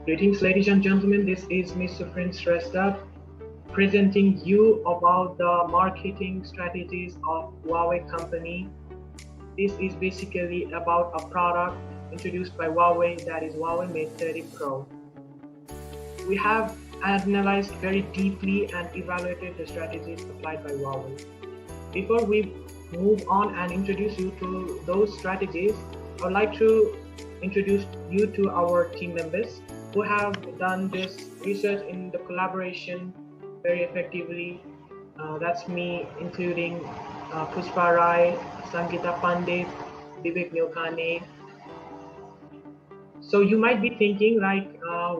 Greetings, ladies and gentlemen. This is Mr. Prince Restad presenting you about the marketing strategies of Huawei company. This is basically about a product introduced by Huawei, that is Huawei Mate 30 Pro. We have analyzed very deeply and evaluated the strategies applied by Huawei. Before we move on and introduce you to those strategies, I would like to introduce you to our team members who have done this research in the collaboration very effectively. That's me, including Pushpa Rai, Sangeeta Pandit, Vivek Nilkane. So you might be thinking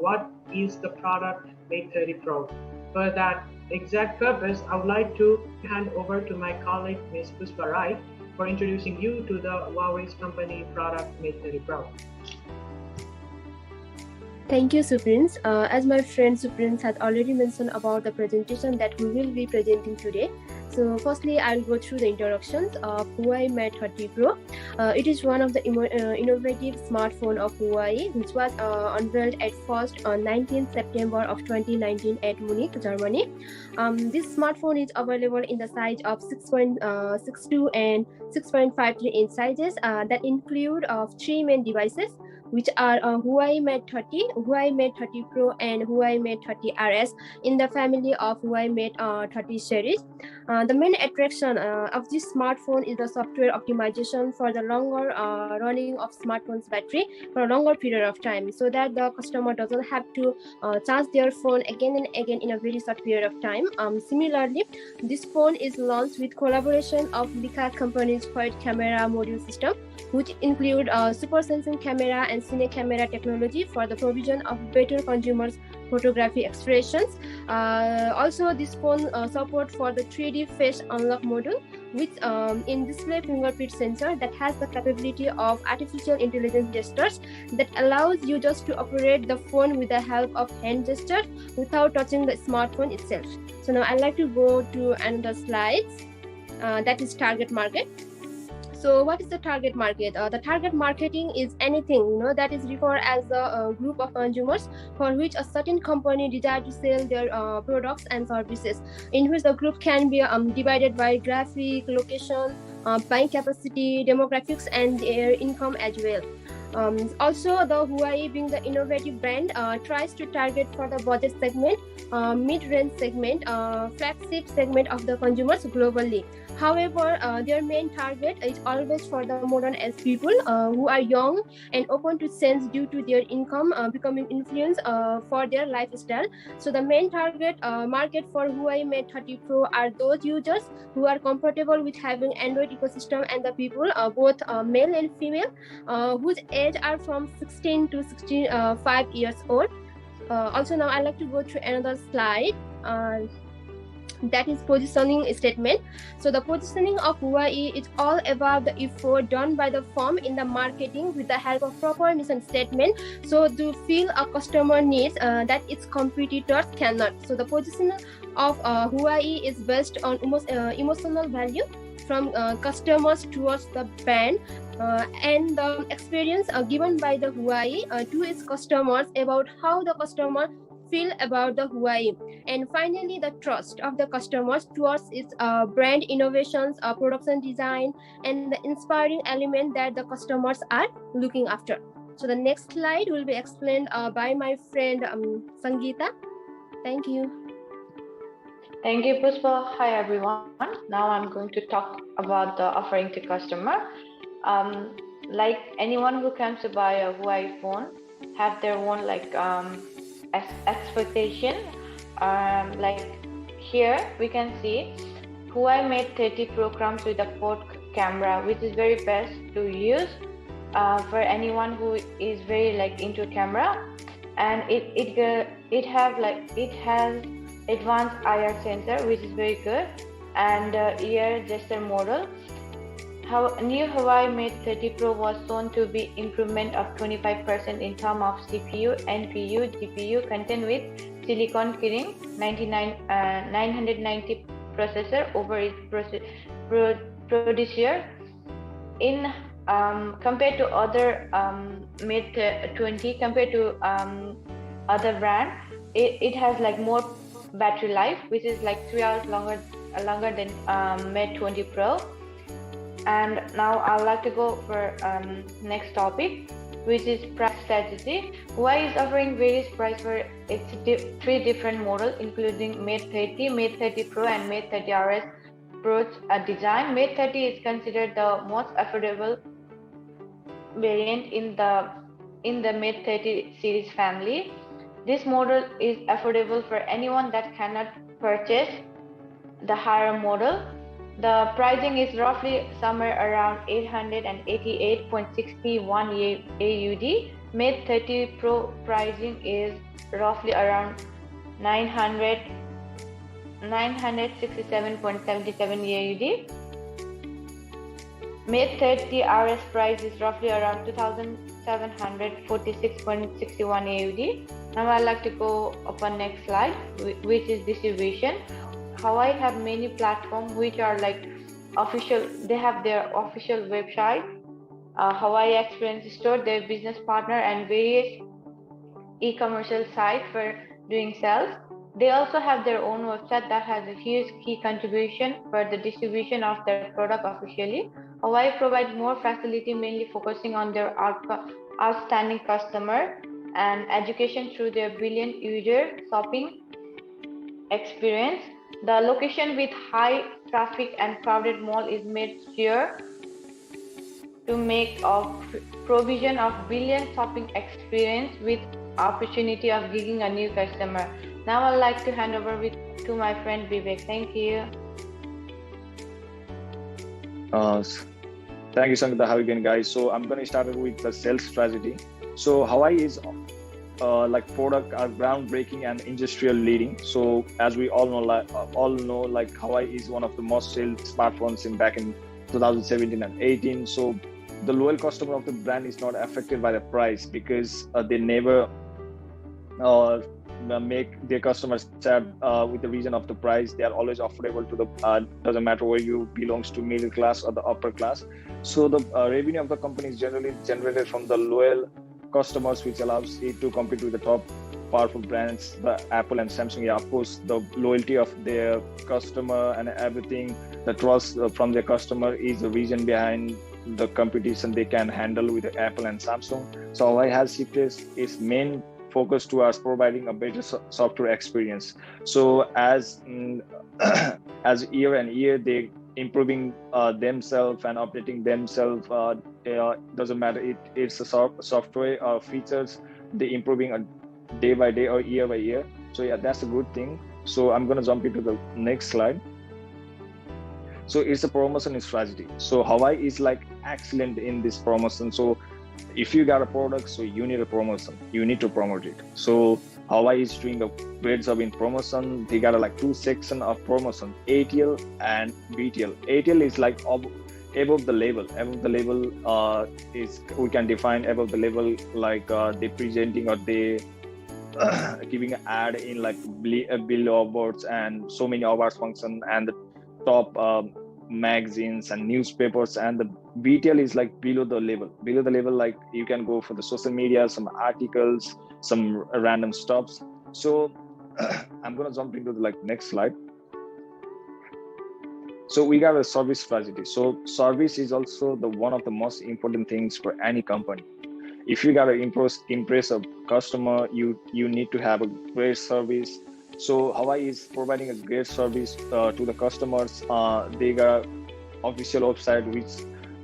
what is the product Mate 30 Pro? For that exact purpose, I would like to hand over to my colleague, Ms. Pushpa Rai, for introducing you to the Huawei's company product Mate 30 Pro. Thank you, Suprince. As my friend Suprince has already mentioned about the presentation that we will be presenting today. So firstly, I'll go through the introductions of Huawei Mate 30 Pro. It is one of the innovative smartphone of Huawei, which was unveiled at first on 19th September of 2019 at Munich, Germany. This smartphone is available in the size of 6.62 and 6.53 inch sizes that include three main devices, which are Huawei Mate 30, Huawei Mate 30 Pro, and Huawei Mate 30 RS in the family of Huawei Mate 30 series. The main attraction of this smartphone is the software optimization for the longer running of smartphone's battery for a longer period of time, so that the customer doesn't have to charge their phone again and again in a very short period of time. Similarly, this phone is launched with collaboration of Leica company's quad camera module system, which include super sensing camera and cine camera technology for the provision of better consumers photography expressions. Also, this phone support for the 3D face unlock module with in-display fingerprint sensor that has the capability of artificial intelligence gestures that allows users to operate the phone with the help of hand gestures without touching the smartphone itself. So now I'd like to go to another slides, that is target market. So what is the target market? The target marketing is anything that is referred as a group of consumers for which a certain company desire to sell their products and services, in which the group can be divided by graphic, location, buying capacity, demographics, and their income as well. Also, the Huawei, being the innovative brand, tries to target for the budget segment, mid-range segment, flagship segment of the consumers globally. However, their main target is always for the modern age people who are young and open to change due to their income becoming influence for their lifestyle. So the main target market for Huawei Mate 30 Pro are those users who are comfortable with having Android ecosystem, and the people both male and female whose age are from 16 to 65 years old. Also, now I'd like to go through another slide. That is positioning statement. So the positioning of Huawei is all about the effort done by the firm in the marketing with the help of proper mission statement, so to fill a customer needs that its competitors cannot. So the positioning of Huawei is based on emotional value from customers towards the brand and the experience given by the Huawei to its customers about how the customer feel about the Huawei, and finally the trust of the customers towards its brand innovations, production design, and the inspiring element that the customers are looking after. So the next slide will be explained by my friend Sangeeta. Thank you. Thank you, Pushpa. Hi everyone. Now I'm going to talk about the offering to customer. Like anyone who comes to buy a Huawei phone have their own expectation. Like here we can see Huawei Mate 30 Pro comes with a quad camera, which is very best to use for anyone who is very into camera, and it has advanced IR sensor, which is very good, and ear gesture model. New Huawei Mate 30 Pro was shown to be improvement of 25% in terms of CPU, NPU, GPU content with Silicon Kirin 990 processor over its predecessor. In compared to other Mate 20, compared to other brand, it has like more battery life, which is like 3 hours longer than Mate 20 Pro. And now I'd like to go for next topic, which is price strategy. Huawei is offering various price for its 3 different models, including Mate 30, Mate 30 Pro, and Mate 30 RS Pro's design. Mate 30 is considered the most affordable variant in the Mate 30 series family. This model is affordable for anyone that cannot purchase the higher model. The pricing is roughly somewhere around 888.61 AUD. Mate 30 Pro pricing is roughly around 967.77 AUD. Mate 30 RS price is roughly around 2,746.61 AUD. Now I'd like to go upon next slide, which is distribution. Huawei have many platforms which are like official. They have their official website, Huawei Experience Store, their business partner, and various e-commercial sites for doing sales. They also have their own website that has a huge key contribution for the distribution of their product officially. Huawei provides more facility, mainly focusing on their outstanding customer and education through their brilliant user shopping experience. The location with high traffic and crowded mall is made sure to make a provision of brilliant shopping experience with opportunity of giving a new customer. Now I'd like to hand over to my friend Vivek. Thank you. Thank you, Sangeeta. How are you doing, guys? So I'm going to start with the sales strategy. So Huawei is like product are groundbreaking and industrial leading. So as we all know, like Huawei is one of the most sold smartphones back in 2017 and 18. So the loyal customer of the brand is not affected by the price because they never make their customers sad with the reason of the price. They are always affordable to the doesn't matter where you belongs to, middle class or the upper class. So the revenue of the company is generally generated from the loyal customers, which allows it to compete with the top powerful brands, the Apple and Samsung. Yeah, of course, the loyalty of their customer and everything, the trust from their customer is the reason behind the competition they can handle with Apple and Samsung. So Huawei has shifted its main focus towards providing a better software experience. So as year and year they improving themselves and updating themselves, doesn't matter it's a software or features, they improving day by day or year by year. So yeah, that's a good thing. So I'm going to jump into the next slide. So it's a promotion strategy. So Huawei is like excellent in this promotion. So if you got a product, so you need a promotion, you need to promote it. So Huawei is doing a great job in promotion. They got like 2 sections of promotion, ATL and BTL. ATL is like above the level. Above the level is, we can define above the level like they presenting or they giving an ad in like billboards and so many awards function and the top magazines and newspapers. And the BTL is like below the level, like you can go for the social media, some articles, some random stuffs. So I'm gonna jump into the next slide. So we got a service strategy. So service is also the one of the most important things for any company. If you gotta impress a customer, you need to have a great service. So Huawei is providing a great service to the customers. They got official website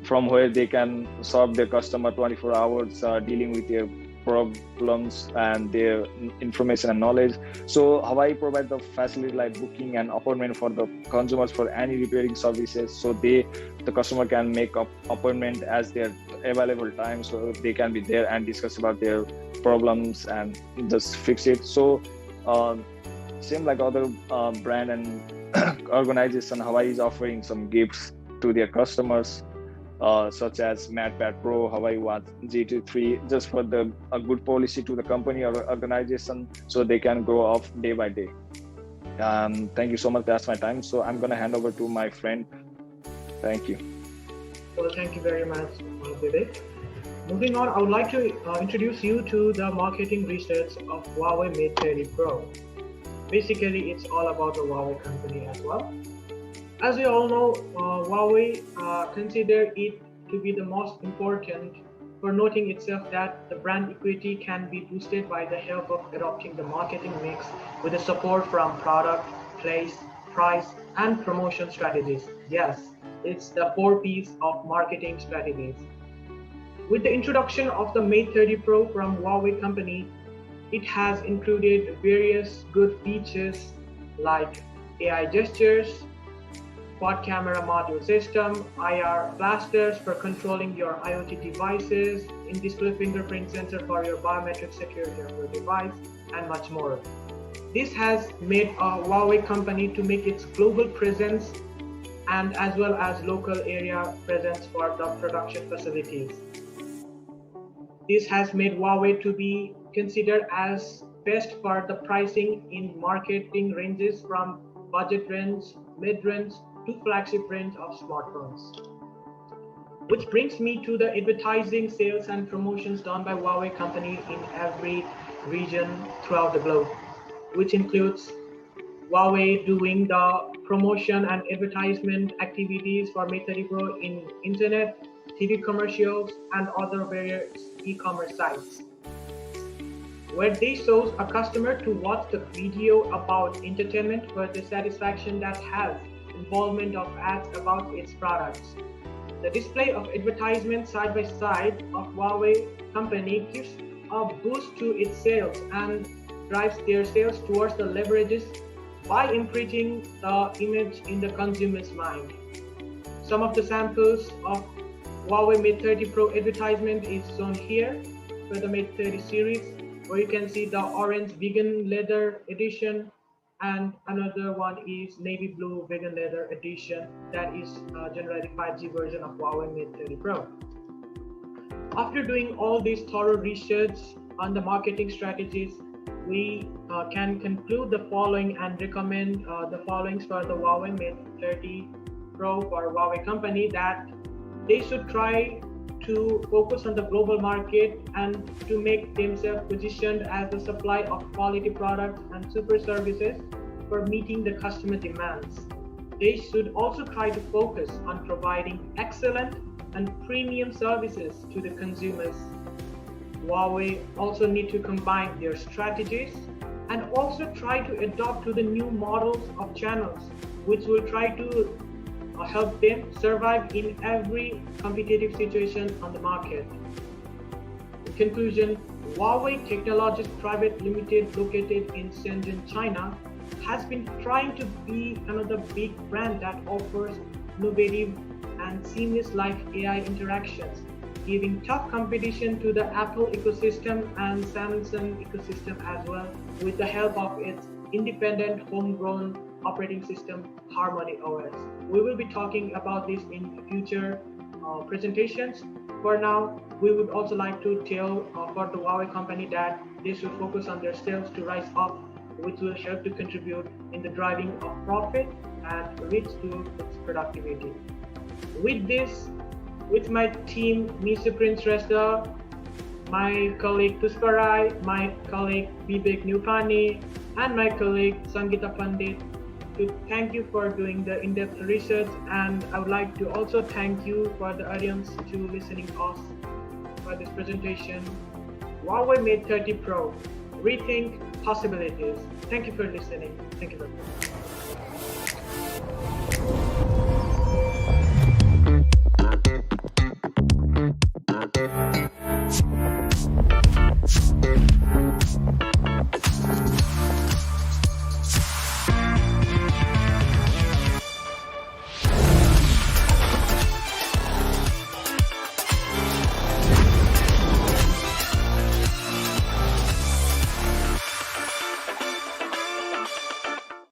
from where they can serve their customer 24 hours, dealing with their problems and their information and knowledge. So Huawei provides the facility like booking and appointment for the consumers for any repairing services. So the customer can make up appointment as their available time, so they can be there and discuss about their problems and just fix it. So same like other brand and organization, Huawei is offering some gifts to their customers, such as MatePad Pro, Huawei Watch GT3, just for a good policy to the company or organization, so they can grow off day by day. Thank you so much. That's my time. So I'm gonna hand over to my friend. Thank you. Well, thank you very much, Vivek. Moving on, I would like to introduce you to the marketing research of Huawei Mate 30 Pro. Basically, it's all about the Huawei company as well. As we all know, Huawei consider it to be the most important for noting itself that the brand equity can be boosted by the help of adopting the marketing mix with the support from product, place, price, and promotion strategies. Yes, it's the 4 P's of marketing strategies. With the introduction of the Mate 30 Pro from Huawei company, it has included various good features like AI gestures, quad camera module system, IR blasters for controlling your IoT devices, in-display fingerprint sensor for your biometric security of your device, and much more. This has made a Huawei company to make its global presence and as well as local area presence for the production facilities. This has made Huawei to be considered as best for the pricing in marketing ranges from budget range, mid-range to flagship range of smartphones. Which brings me to the advertising, sales and promotions done by Huawei company in every region throughout the globe, which includes Huawei doing the promotion and advertisement activities for Mate 30 Pro in internet, TV commercials, and other various e-commerce sites, where they show a customer to watch the video about entertainment for the satisfaction that has involvement of ads about its products. The display of advertisement side by side of Huawei company gives a boost to its sales and drives their sales towards the leverages by imprinting the image in the consumer's mind. Some of the samples of Huawei Mate 30 Pro advertisement is shown here for the Mate 30 series, where you can see the orange vegan leather edition, and another one is navy blue vegan leather edition that is generally 5G version of Huawei Mate 30 Pro. After doing all this thorough research on the marketing strategies, we can conclude the following and recommend the followings for the Huawei Mate 30 Pro for Huawei company, that they should try to focus on the global market and to make themselves positioned as a supply of quality products and super services for meeting the customer demands. They should also try to focus on providing excellent and premium services to the consumers. Huawei also need to combine their strategies and also try to adopt to the new models of channels, which will try to help them survive in every competitive situation on the market. In conclusion, Huawei Technologies Private Limited, located in Shenzhen, China, has been trying to be another big brand that offers innovative and seamless live AI interactions, giving tough competition to the Apple ecosystem and Samsung ecosystem as well, with the help of its independent homegrown operating system, Harmony OS. We will be talking about this in future presentations. For now, we would also like to tell for the Huawei company that they should focus on their sales to rise up, which will help to contribute in the driving of profit and reach to its productivity. With this, with my team, Mr. Prince Resta, my colleague Pushpa Rai, my colleague Vivek Nupani, and my colleague Sangeeta Pandit, to thank you for doing the in-depth research, and I would like to also thank you for the audience to listening us for this presentation. Huawei Mate 30 Pro, rethink possibilities. Thank you for listening. Thank you very much.